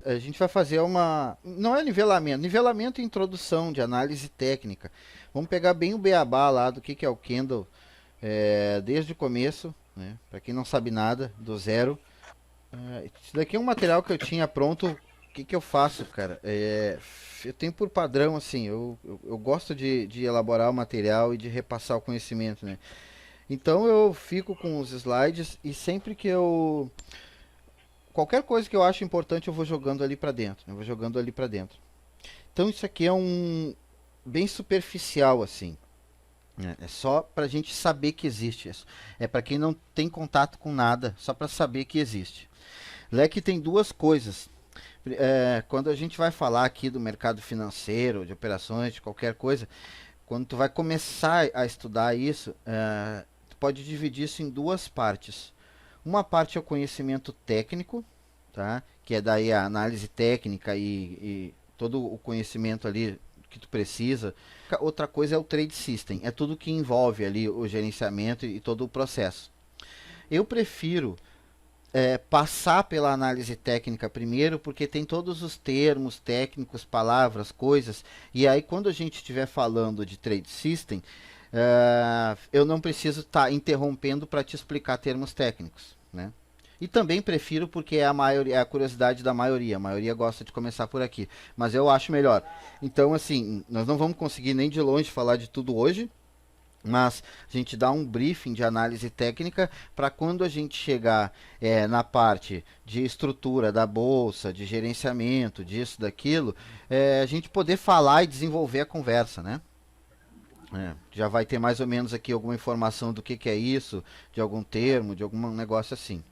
a gente vai fazer uma... Não é nivelamento. Nivelamento e introdução de análise técnica. Vamos pegar bem o beabá lá do que é o candle, desde o começo, né? Para quem não sabe nada, do zero. Isso daqui é um material que eu tinha pronto. O que eu faço, cara? Eu tenho por padrão, assim, eu gosto de elaborar o material e de repassar o conhecimento, né? Então eu fico com os slides e sempre que eu... Qualquer coisa que eu acho importante eu vou jogando ali pra dentro, né? Eu vou jogando ali pra dentro. Então isso aqui é um... bem superficial, assim. É só pra gente saber que existe isso. É pra quem não tem contato com nada, só pra saber que existe. Leque tem duas coisas. Quando a gente vai falar aqui do mercado financeiro, de operações, de qualquer coisa, quando tu vai começar a estudar isso, tu pode dividir isso em duas partes. Uma parte é o conhecimento técnico, tá? Que é daí a análise técnica e todo o conhecimento ali que tu precisa. Outra coisa é o trade system, é tudo que envolve ali o gerenciamento e todo o processo. Eu prefiro passar pela análise técnica primeiro, porque tem todos os termos técnicos, palavras, coisas, e aí quando a gente estiver falando de trade system, eu não preciso estar interrompendo para te explicar termos técnicos, né? E também prefiro porque é a curiosidade da maioria. A maioria gosta de começar por aqui, mas eu acho melhor. Então, assim, nós não vamos conseguir nem de longe falar de tudo hoje, mas a gente dá um briefing de análise técnica para quando a gente chegar na parte de estrutura da bolsa, de gerenciamento, disso, daquilo, a gente poder falar e desenvolver a conversa, né? Já vai ter mais ou menos aqui alguma informação do que é isso, de algum termo, de algum negócio assim.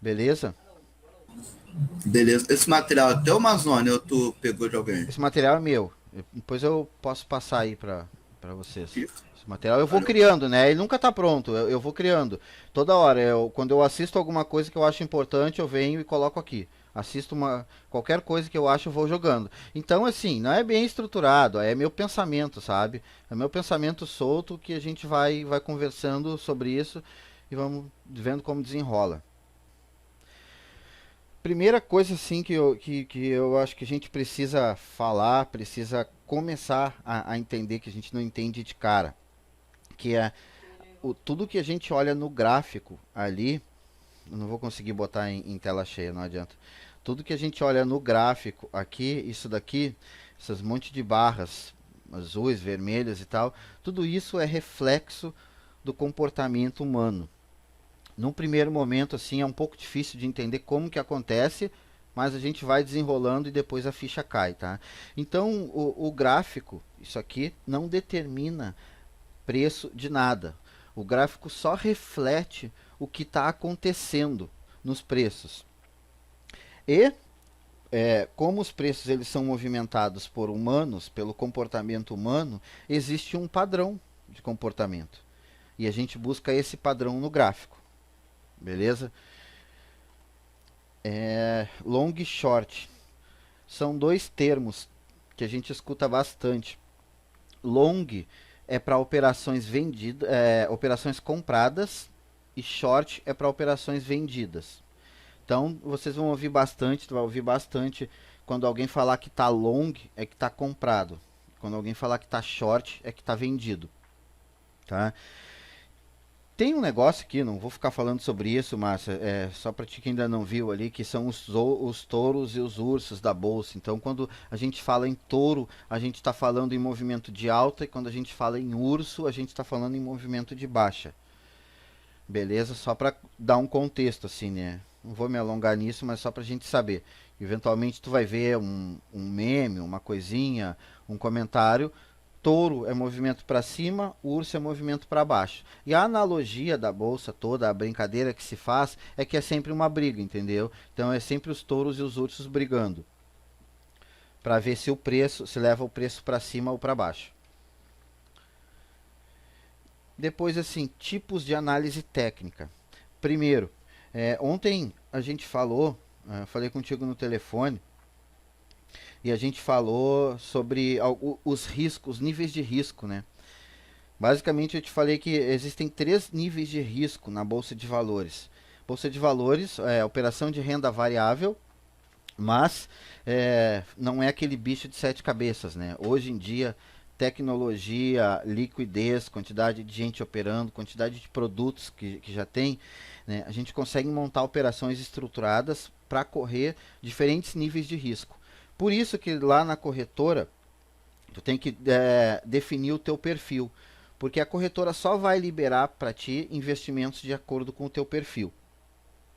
Beleza? Beleza. Esse material é teu, Mazone, ou tu pegou de alguém? Esse material é meu. Depois eu posso passar aí para vocês. Isso. Esse material eu vou Valeu. criando, né? Ele nunca está pronto. Eu vou criando. Toda hora. Quando eu assisto alguma coisa que eu acho importante, eu venho e coloco aqui. Assisto qualquer coisa que eu acho, eu vou jogando. Então, assim, não é bem estruturado. É meu pensamento, sabe? É meu pensamento solto que a gente vai conversando sobre isso e vamos vendo como desenrola. Primeira coisa assim que eu acho que a gente precisa falar, precisa começar a entender que a gente não entende de cara, que é tudo que a gente olha no gráfico ali, eu não vou conseguir botar em tela cheia, não adianta. Tudo que a gente olha no gráfico aqui, isso daqui, essas monte de barras azuis, vermelhas e tal, tudo isso é reflexo do comportamento humano. Num primeiro momento, assim, é um pouco difícil de entender como que acontece, mas a gente vai desenrolando e depois a ficha cai, tá? Então, o gráfico, isso aqui, não determina preço de nada. O gráfico só reflete o que está acontecendo nos preços. E, como os preços eles são movimentados por humanos, pelo comportamento humano, existe um padrão de comportamento. E a gente busca esse padrão no gráfico. Beleza? Long e short são dois termos que a gente escuta bastante. Long é para operações vendidas, operações compradas, e short é para operações vendidas. Então vocês vão ouvir bastante, tu vai ouvir bastante quando alguém falar que está long é que está comprado. Quando alguém falar que está short é que está vendido, tá? Tem um negócio aqui, não vou ficar falando sobre isso, mas só para ti que ainda não viu ali, que são os touros e os ursos da bolsa. Então, quando a gente fala em touro, a gente está falando em movimento de alta, e quando a gente fala em urso, a gente está falando em movimento de baixa. Beleza? Só para dar um contexto, assim, né? Não vou me alongar nisso, mas só para a gente saber. Eventualmente, tu vai ver um meme, uma coisinha, um comentário. Touro é movimento para cima, urso é movimento para baixo. E a analogia da bolsa toda, a brincadeira que se faz, é que é sempre uma briga, entendeu? Então é sempre os touros e os ursos brigando para ver se o preço, se leva o preço para cima ou para baixo. Depois assim, tipos de análise técnica. Primeiro, ontem a gente falou, falei contigo no telefone e a gente falou sobre os riscos, os níveis de risco, né? Basicamente, eu te falei que existem três níveis de risco na bolsa de valores. Bolsa de valores é operação de renda variável, Mas não é aquele bicho de sete cabeças, né? Hoje em dia, tecnologia, liquidez, quantidade de gente operando, quantidade de produtos que já tem, né? A gente consegue montar operações estruturadas para correr diferentes níveis de risco. Por isso que lá na corretora, tu tem que definir o teu perfil, porque a corretora só vai liberar para ti investimentos de acordo com o teu perfil.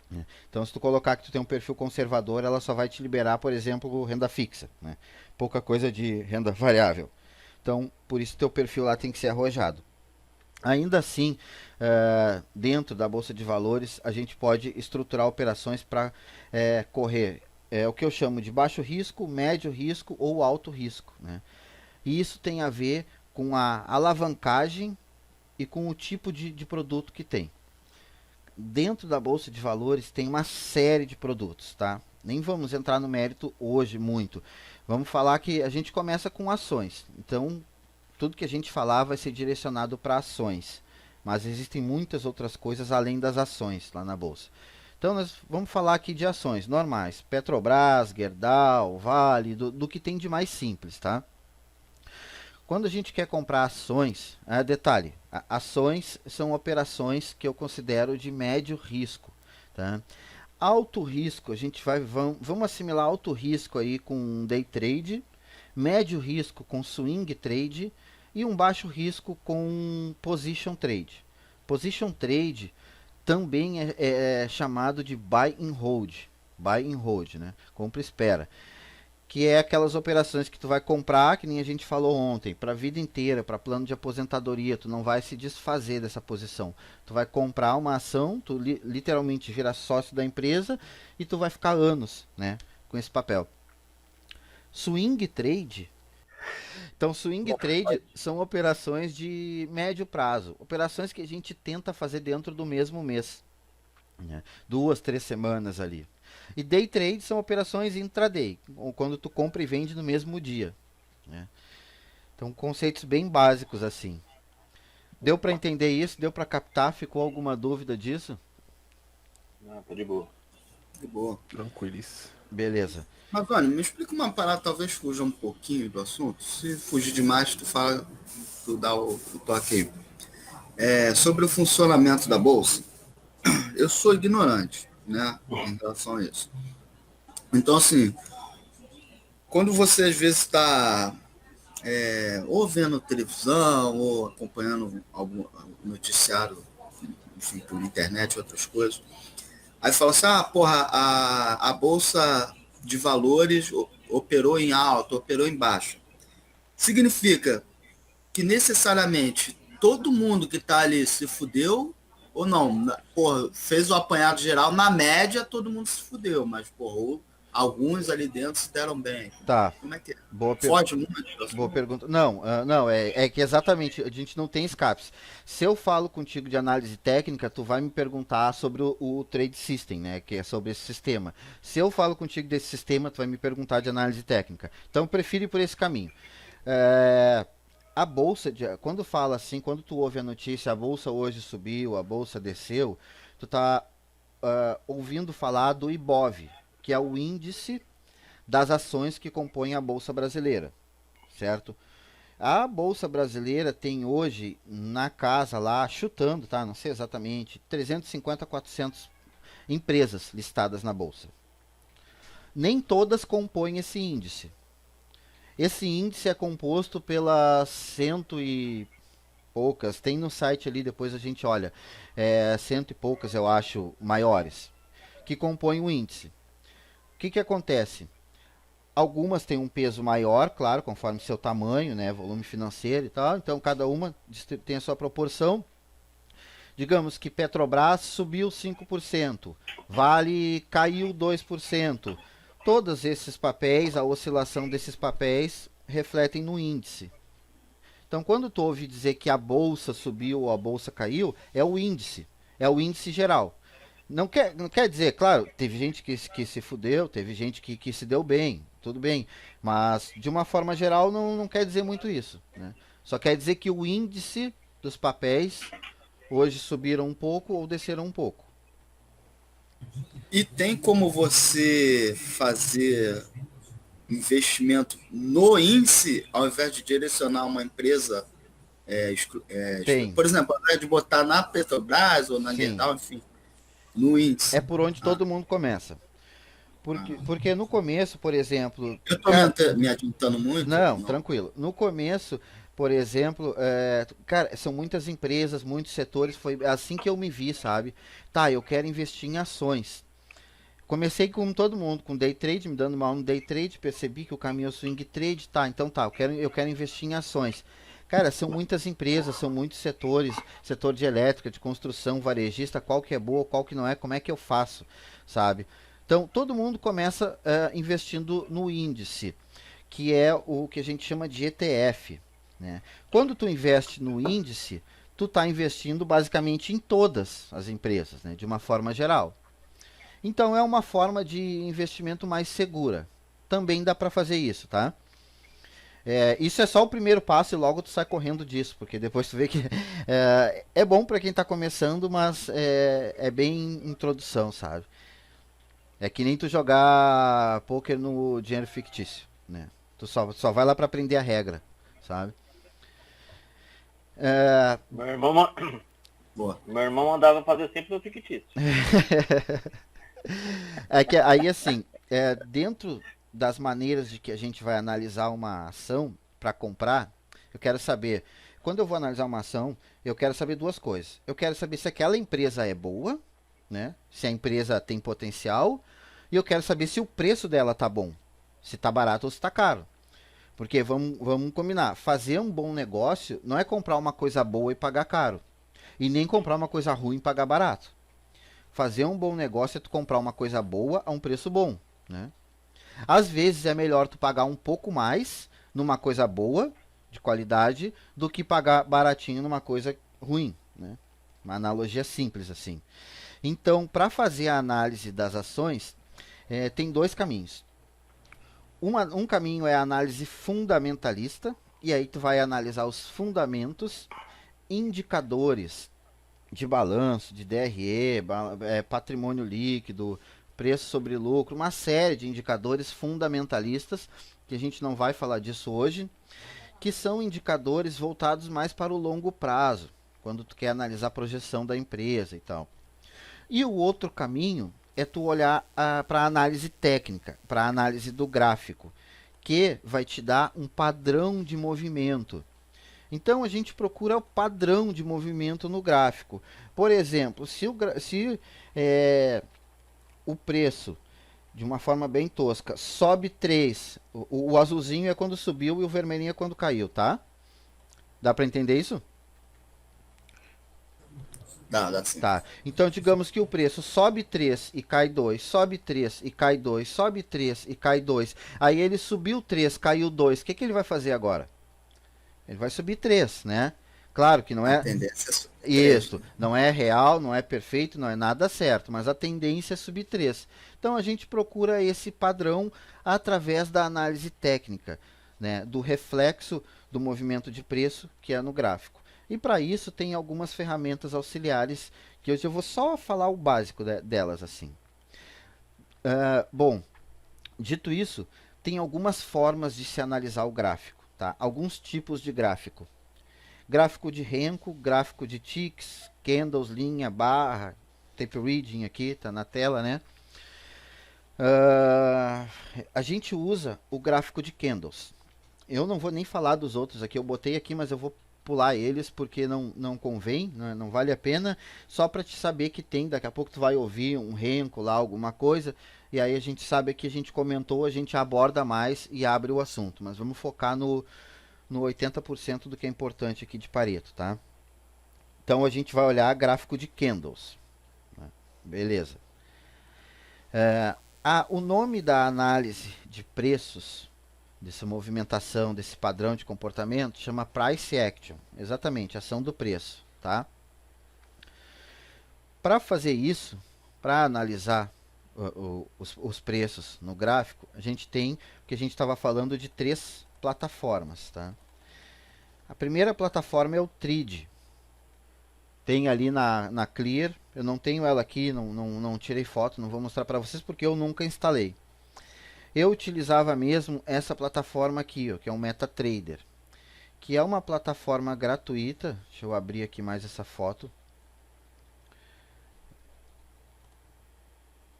Né? Então, se tu colocar que tu tem um perfil conservador, ela só vai te liberar, por exemplo, renda fixa, né? Pouca coisa de renda variável. Então, por isso teu perfil lá tem que ser arrojado. Ainda assim, dentro da Bolsa de Valores, a gente pode estruturar operações para correr o que eu chamo de baixo risco, médio risco ou alto risco. Né? E isso tem a ver com a alavancagem e com o tipo de produto que tem. Dentro da Bolsa de Valores tem uma série de produtos, tá? Nem vamos entrar no mérito hoje muito. Vamos falar que a gente começa com ações. Então, tudo que a gente falar vai ser direcionado para ações. Mas existem muitas outras coisas além das ações lá na Bolsa. Então, nós vamos falar aqui de ações normais. Petrobras, Gerdau, Vale, do que tem de mais simples, tá? Quando a gente quer comprar ações, detalhe, ações são operações que eu considero de médio risco. Tá? Alto risco, a gente vamos assimilar alto risco aí com day trade, médio risco com swing trade e um baixo risco com position trade. Position trade também é chamado de buy and hold. Buy and hold, né? Compra e espera. Que é aquelas operações que tu vai comprar, que nem a gente falou ontem, para a vida inteira, para plano de aposentadoria, tu não vai se desfazer dessa posição. Tu vai comprar uma ação, tu literalmente vira sócio da empresa e tu vai ficar anos, né, com esse papel. Swing trade. Então, swing trade são operações de médio prazo, operações que a gente tenta fazer dentro do mesmo mês, né? 2, 3 semanas ali. E day trade são operações intraday, ou quando tu compra e vende no mesmo dia. Né? Então, conceitos bem básicos assim. Deu para entender isso? Deu para captar? Ficou alguma dúvida disso? Não, tá de boa. De boa. Tranquilis. Beleza. Mas, olha, me explica uma parada, talvez fuja um pouquinho do assunto. Se fugir demais, tu fala, tu dá o toque aí. Sobre o funcionamento da Bolsa, eu sou ignorante, né, em relação a isso. Então, assim, quando você às vezes está ou vendo televisão, ou acompanhando algum noticiário, enfim, por internet, outras coisas, aí fala assim, porra, a Bolsa de Valores operou em alta, operou em baixa. Significa que necessariamente todo mundo que está ali se fudeu, ou não, porra, fez o apanhado geral, na média todo mundo se fudeu, mas porra, alguns ali dentro se deram bem. Tá. Como é que é? Boa Forte muito. Boa pergunta. Não, não, é que exatamente, a gente não tem escapes. Se eu falo contigo de análise técnica, tu vai me perguntar sobre o Trade System, né, que é sobre esse sistema. Se eu falo contigo desse sistema, tu vai me perguntar de análise técnica. Então, prefiro ir por esse caminho. A bolsa, quando fala assim, quando tu ouve a notícia, a bolsa hoje subiu, a bolsa desceu, tu tá ouvindo falar do IBOV, que é o índice das ações que compõem a bolsa brasileira, certo? A bolsa brasileira tem hoje na casa lá, chutando, tá? Não sei exatamente, 350 a 400 empresas listadas na bolsa. Nem todas compõem esse índice. Esse índice é composto pelas cento e poucas, tem no site ali, depois a gente olha, cento e poucas eu acho maiores, que compõem o índice. O que acontece? Algumas têm um peso maior, claro, conforme seu tamanho, né, volume financeiro e tal, então cada uma tem a sua proporção. Digamos que Petrobras subiu 5%, Vale caiu 2%. Todos esses papéis, a oscilação desses papéis, refletem no índice. Então, quando tu ouve dizer que a bolsa subiu ou a bolsa caiu, é o índice geral. Não quer dizer, claro, teve gente que se fudeu, teve gente que se deu bem, tudo bem, mas de uma forma geral não quer dizer muito isso. Né? Só quer dizer que o índice dos papéis hoje subiram um pouco ou desceram um pouco. E tem como você fazer investimento no índice ao invés de direcionar uma empresa, Tem, por exemplo, ao invés de botar na Petrobras ou na sim. Gerdau, enfim, no É índice. por onde Ah, todo mundo começa. Porque no começo, por exemplo, eu estou me adiantando muito? não, Não. tranquilo. No começo, por exemplo, cara, são muitas empresas, muitos setores, foi assim que eu me vi, sabe? Tá, eu quero investir em ações. Comecei como todo mundo, com day trade, me dando mal no day trade, percebi que o caminho é o swing trade, tá, então tá, eu quero investir em ações. Cara, são muitas empresas, são muitos setores, setor de elétrica, de construção, varejista, qual que é boa, qual que não é, como é que eu faço, sabe? Então, todo mundo começa investindo no índice, que é o que a gente chama de ETF, né? Quando tu investe no índice, tu está investindo basicamente em todas as empresas, né, de uma forma geral. Então é uma forma de investimento mais segura. Também dá para fazer isso, tá? Isso é só o primeiro passo e logo tu sai correndo disso, porque depois tu vê que é bom para quem está começando, mas é bem introdução, sabe? É que nem tu jogar poker no dinheiro fictício, né? Tu só vai lá para aprender a regra, sabe? É, Meu irmão, Boa. meu irmão mandava fazer sempre no fictício. É que aí assim, dentro das maneiras de que a gente vai analisar uma ação para comprar, eu quero saber, quando eu vou analisar uma ação, eu quero saber duas coisas. Eu quero saber se aquela empresa é boa, né? Se a empresa tem potencial, e eu quero saber se o preço dela tá bom, se tá barato ou se tá caro. Porque vamos combinar, fazer um bom negócio não é comprar uma coisa boa e pagar caro, e nem comprar uma coisa ruim e pagar barato. Fazer um bom negócio é tu comprar uma coisa boa a um preço bom, né? Às vezes é melhor tu pagar um pouco mais numa coisa boa, de qualidade, do que pagar baratinho numa coisa ruim, né? Uma analogia simples assim. Então, para fazer a análise das ações, tem dois caminhos. Um caminho é a análise fundamentalista, e aí tu vai analisar os fundamentos, indicadores de balanço, de DRE, patrimônio líquido, preço sobre lucro, uma série de indicadores fundamentalistas, que a gente não vai falar disso hoje, que são indicadores voltados mais para o longo prazo, quando tu quer analisar a projeção da empresa e tal. E o outro caminho é tu olhar para a análise técnica, para a análise do gráfico, que vai te dar um padrão de movimento. Então a gente procura o padrão de movimento no gráfico. Por exemplo, se o preço, de uma forma bem tosca, sobe 3, o azulzinho é quando subiu e o vermelhinho é quando caiu, tá? Dá para entender isso? Dá sim. Tá. Então digamos que o preço sobe 3 e cai 2, sobe 3 e cai 2, sobe 3 e cai 2. Aí ele subiu 3, caiu 2. O que ele vai fazer agora? Ele vai subir 3, né? Claro que não A é tendência é subir três, isso, né? não é real, não é perfeito, não é nada certo, mas a tendência é subir 3. Então a gente procura esse padrão através da análise técnica, né, do reflexo do movimento de preço que é no gráfico. E para isso tem algumas ferramentas auxiliares que hoje eu vou só falar o básico delas assim. Bom, dito isso, tem algumas formas de se analisar o gráfico, tá? Alguns tipos de gráfico. Gráfico de Renko, gráfico de ticks, candles, linha, barra, tape reading aqui, tá na tela, né? A gente usa o gráfico de candles. Eu não vou nem falar dos outros aqui, eu botei aqui, mas eu vou pular eles porque não convém, não vale a pena. Só para te saber que tem, daqui a pouco tu vai ouvir um Renko lá, alguma coisa, e aí a gente sabe que a gente comentou, a gente aborda mais e abre o assunto. Mas vamos focar no 80% do que é importante aqui de Pareto, tá? Então a gente vai olhar gráfico de candles, né? Beleza. O nome da análise de preços, dessa movimentação, desse padrão de comportamento, chama Price Action. Exatamente, ação do preço, tá? Para fazer isso, para analisar os preços no gráfico, a gente tem o que a gente estava falando de 3 plataformas, tá? A primeira plataforma é o TRID. Tem ali na Clear, Eu não tenho ela aqui, não tirei foto, não vou mostrar para vocês porque eu nunca instalei. Eu utilizava mesmo essa plataforma aqui, ó, que é um MetaTrader, que é uma plataforma gratuita. Deixa eu abrir aqui mais essa foto.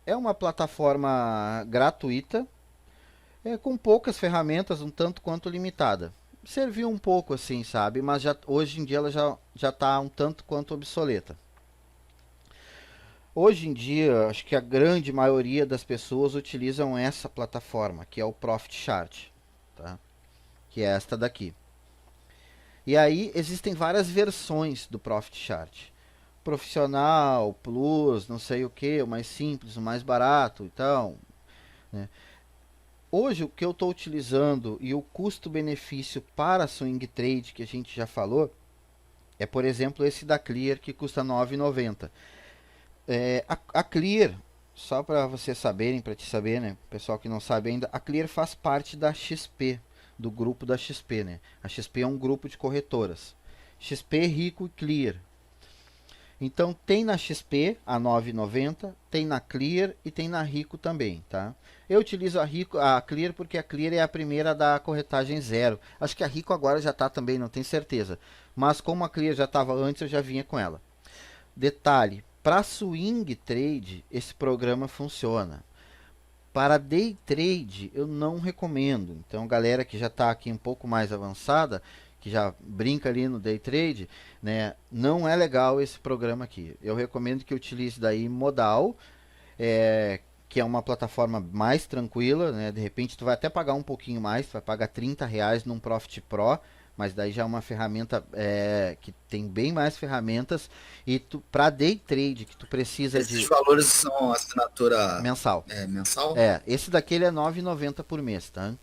É uma plataforma gratuita, com poucas ferramentas, um tanto quanto limitada. Serviu um pouco assim, sabe? Mas hoje em dia ela já está um tanto quanto obsoleta. Hoje em dia, acho que a grande maioria das pessoas utilizam essa plataforma, que é o Profit Chart, tá? Que é esta daqui. E aí existem várias versões do Profit Chart. Profissional, Plus, não sei o que, o mais simples, o mais barato, então, né? Hoje o que eu estou utilizando e o custo-benefício para swing trade que a gente já falou é, por exemplo, esse da Clear que custa R$ 9,90. A Clear, só para vocês saberem, para te saber, né, pessoal que não sabe ainda, a Clear faz parte da XP, do grupo da XP, né? A XP é um grupo de corretoras. XP, Rico e Clear. Então tem na XP a 9,90, tem na Clear e tem na Rico também, tá? Eu utilizo a Clear porque a Clear é a primeira da corretagem zero. Acho que a Rico agora já está também, não tenho certeza. Mas como a Clear já estava antes, eu já vinha com ela. Detalhe, para swing trade esse programa funciona. Para day trade eu não recomendo. Então galera que já está aqui um pouco mais avançada, que já brinca ali no day trade, né, não é legal esse programa aqui. Eu recomendo que utilize daí Modal, que é uma plataforma mais tranquila, né? De repente tu vai até pagar um pouquinho mais, tu vai pagar R$ 30 num Profit Pro, mas daí já é uma ferramenta que tem bem mais ferramentas. E para day trade que tu precisa Esses valores são assinatura mensal. Mensal? Esse daqui ele é R$ 9,90 por mês, tá?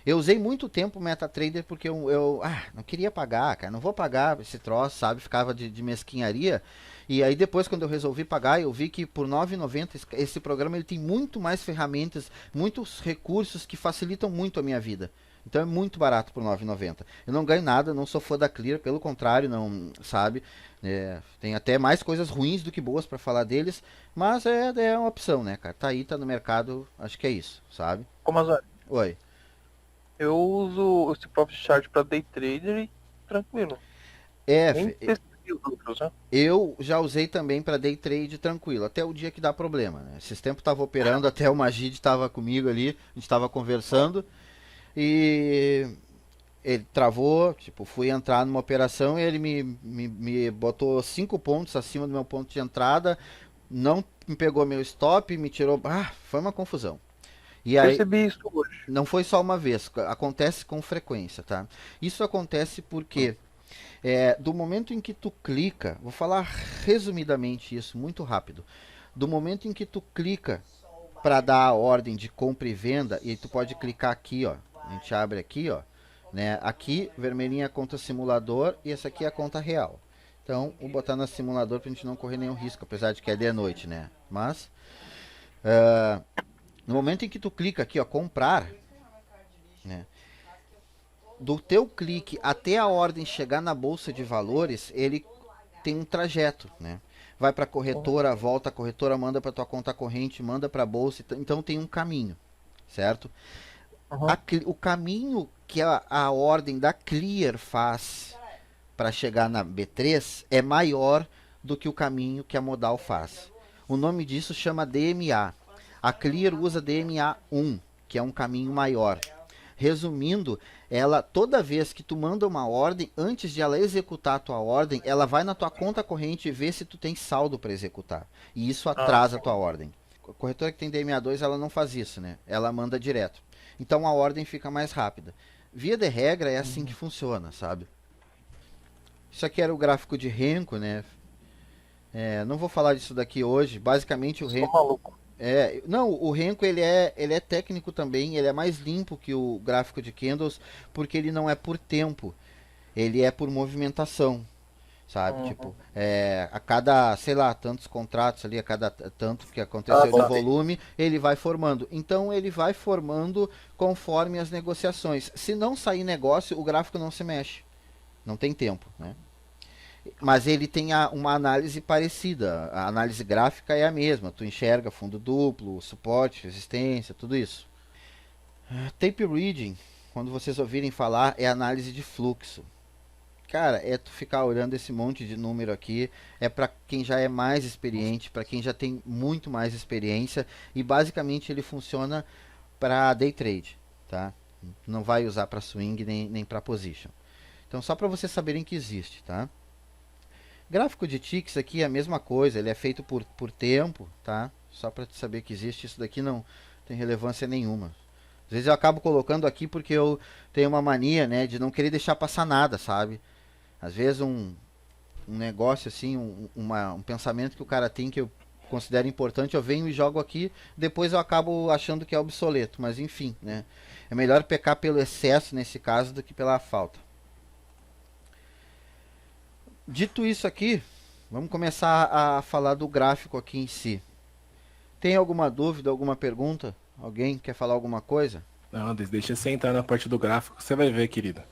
Eu usei muito tempo o MetaTrader porque eu não queria pagar, cara. Não vou pagar esse troço, sabe? Ficava de mesquinharia. E aí depois, quando eu resolvi pagar, eu vi que por R$ 9,90 esse programa ele tem muito mais ferramentas, muitos recursos que facilitam muito a minha vida. Então é muito barato por R$ 9,90. Eu não ganho nada, não sou fã da Clear, pelo contrário, não, sabe? Tem até mais coisas ruins do que boas para falar deles, mas é uma opção, né, cara? Tá aí, tá no mercado, acho que é isso, sabe? Como as Oi. eu uso esse Profit Chart para day trader e tranquilo. Nem testei os outros, né? Eu já usei também para day trade tranquilo, até o dia que dá problema, né? Esses tempos tava operando, até o Magid estava comigo ali, a gente estava conversando e ele travou, tipo, fui entrar numa operação e ele me botou 5 pontos acima do meu ponto de entrada, não me pegou meu stop, me tirou, foi uma confusão. E aí, percebi isso hoje. não foi só uma vez, acontece com frequência, tá? Isso acontece porque do momento em que tu clica, vou falar resumidamente isso, muito rápido. Do momento em que tu clica para dar a ordem de compra e venda, e tu pode clicar aqui, ó. A gente abre aqui, ó, né? Aqui, vermelhinha é a conta simulador e essa aqui é a conta real. Então, vou botar no simulador pra gente não correr nenhum risco, apesar de que é de noite, né? Mas no momento em que tu clica aqui, ó, comprar, né? Do teu clique até a ordem chegar na bolsa de valores, ele tem um trajeto, né? Vai para a corretora, volta, a corretora manda para tua conta corrente, manda para a bolsa, então tem um caminho, certo? O caminho que a ordem da Clear faz para chegar na B3 é maior do que o caminho que a Modal faz. O nome disso chama DMA. A Clear usa DMA 1, que é um caminho maior. Resumindo, ela toda vez que tu manda uma ordem, antes de ela executar a tua ordem, ela vai na tua conta corrente e vê se tu tem saldo para executar. E isso atrasa a tua ordem. A corretora que tem DMA 2, ela não faz isso, né? Ela manda direto. Então a ordem fica mais rápida. Via de regra é assim que funciona, sabe? Isso aqui era o gráfico de Renko, né? Não vou falar disso daqui hoje. Basicamente o Renko... maluco. Não, o Renko ele é técnico também, ele é mais limpo que o gráfico de candles, porque ele não é por tempo, ele é por movimentação, sabe? Tipo, a cada, sei lá, tantos contratos ali, a cada tanto que aconteceu de volume, ele vai formando. Então ele vai formando conforme as negociações. Se não sair negócio, o gráfico não se mexe, não tem tempo, né? Mas ele tem uma análise parecida. A análise gráfica é a mesma. Tu enxerga fundo duplo, suporte, resistência, tudo isso. Tape reading, quando vocês ouvirem falar, é análise de fluxo. Cara, é tu ficar olhando esse monte de número aqui. É para quem já é mais experiente, para quem já tem muito mais experiência. E basicamente ele funciona para day trade, tá? Não vai usar para swing nem para position. Então só para vocês saberem que existe, tá? Gráfico de ticks aqui é a mesma coisa, ele é feito por tempo, tá? Só para saber que existe, isso daqui não tem relevância nenhuma. Às vezes eu acabo colocando aqui porque eu tenho uma mania, né, de não querer deixar passar nada, sabe? Às vezes um negócio assim, um pensamento que o cara tem que eu considero importante, eu venho e jogo aqui, depois eu acabo achando que é obsoleto, mas enfim, né? É melhor pecar pelo excesso nesse caso do que pela falta. Dito isso aqui, vamos começar a falar do gráfico aqui em si. Tem alguma dúvida, alguma pergunta? Alguém quer falar alguma coisa? Não, deixa você entrar na parte do gráfico, você vai ver, querida.